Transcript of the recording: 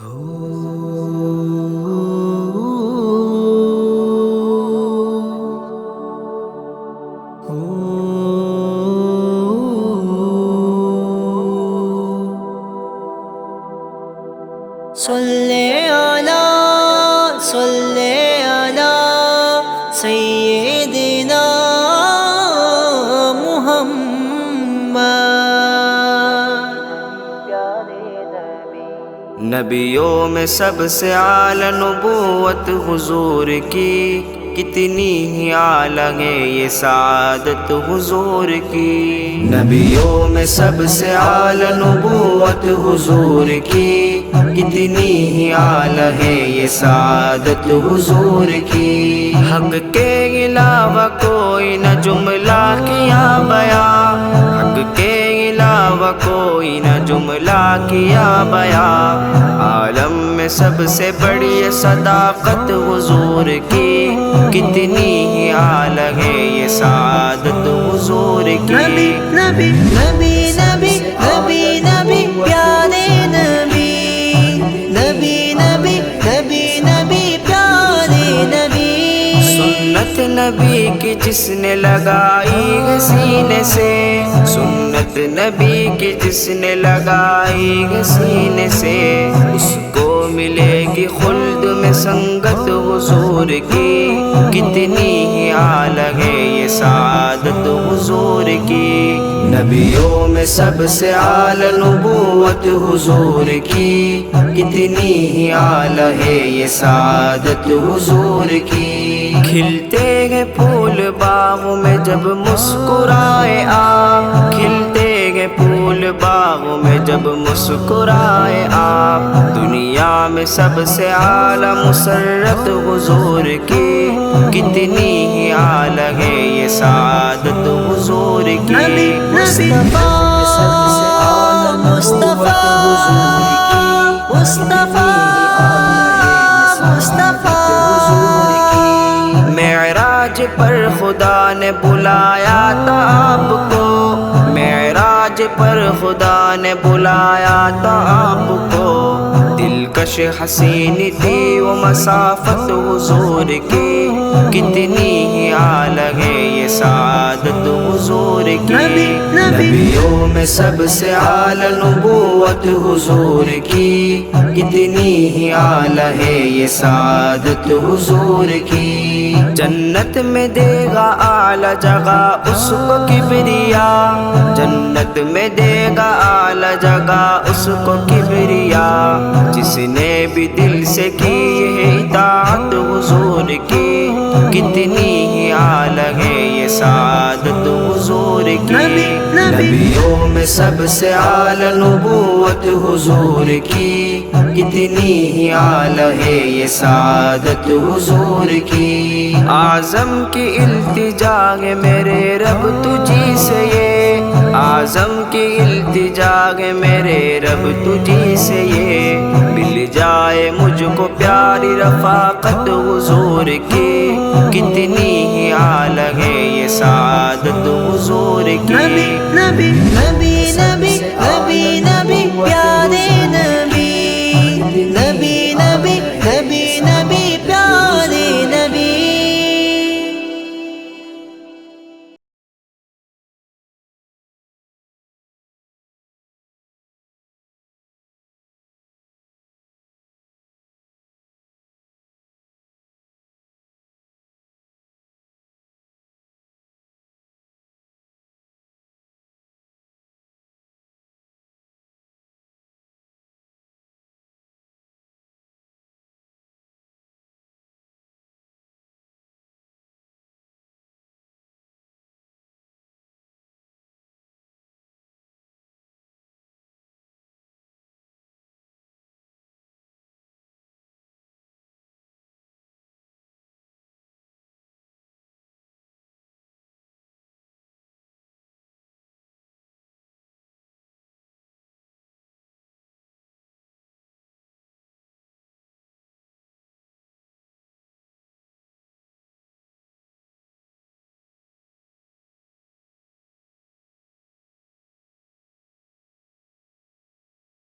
صلی علی سیدنا محمد۔ نبیوں میں سب سے اعلیٰ نبوت حضور کی، کتنی ہی اعلیٰ ہے یہ سعادت حضور کی۔ نبیوں میں سب سے اعلیٰ نبوت حضور کی، کتنی ہی اعلیٰ ہے یہ سعادت حضور کی۔ حق کے علاوہ کوئی نہ جملہ کیا بیان، حق کے علاوہ کوئی نہ جملہ کیا بیان۔ عالم میں سب سے بڑی صداقت حضور کی، کتنی ہی اعلیٰ ہے یہ سعادت حضور کی۔ نبی نبی نبی نبی نبی نبی پیارے نبی، نبی نبی نبی نبی پیارے نبی۔ سنت نبی کی جس نے لگائی ہے سینے سے، سنت نبی کی جس نے لگائی ہے سینے سے، اس کو ملے گی خلد میں سنگت حضور کی، کتنی ہی اعلیٰ ہے یہ سعادت حضور کی۔ نبیوں میں سب سے اعلیٰ نبوت حضور کی، کتنی ہی اعلیٰ ہے یہ سعادت حضور کی۔ کھلتے ہیں پھول باغوں میں جب مسکرائے آپ، کھلتے ہیں پھول باغوں میں جب مسکرائے آپ۔ دنیا میں سب سے اعلیٰ مسرت حضور کی، کتنی ہی اعلیٰ ہے یہ سعادت حضور کی۔ مصطفیٰ مصطفیٰ مصطفیٰ مصطفیٰ۔ معراج پر خدا نے بلایا تھا آپ کو، معراج پر خدا نے بلایا تھا آپ کو۔ دلکش حسین تھی وہ مسافت حضور کی، کتنی ہی اعلیٰ ہے یہ سعادت حضور کی۔ نبیوں میں سب سے اعلیٰ نبوت حضور کی، کتنی ہی اعلیٰ ہے یہ سعادت حضور کی۔ جنت میں دے گا اعلیٰ جگہ اس کو کبریا، جنت میں دے گا اعلیٰ جگہ اس کو کبریا۔ جس نے بھی دل سے کی ہے اطاعت حضور کی، کتنی ہی اعلیٰ ہے یہ سعادت حضور کی۔ نبیوں میں سب سے اعلیٰ نبوت حضور کی، کتنی ہی اعلیٰ ہے یہ سعادت حضور کی۔ اعظم کی التجا ہے میرے رب تجھی سے یہ، اعظم کی التجا ہے میرے رب تجھی سے یہ۔ مل جائے مجھ کو پیاری رفاقت حضور کی، کتنی ہی اعلیٰ ہے یہ سعادت حضور کی۔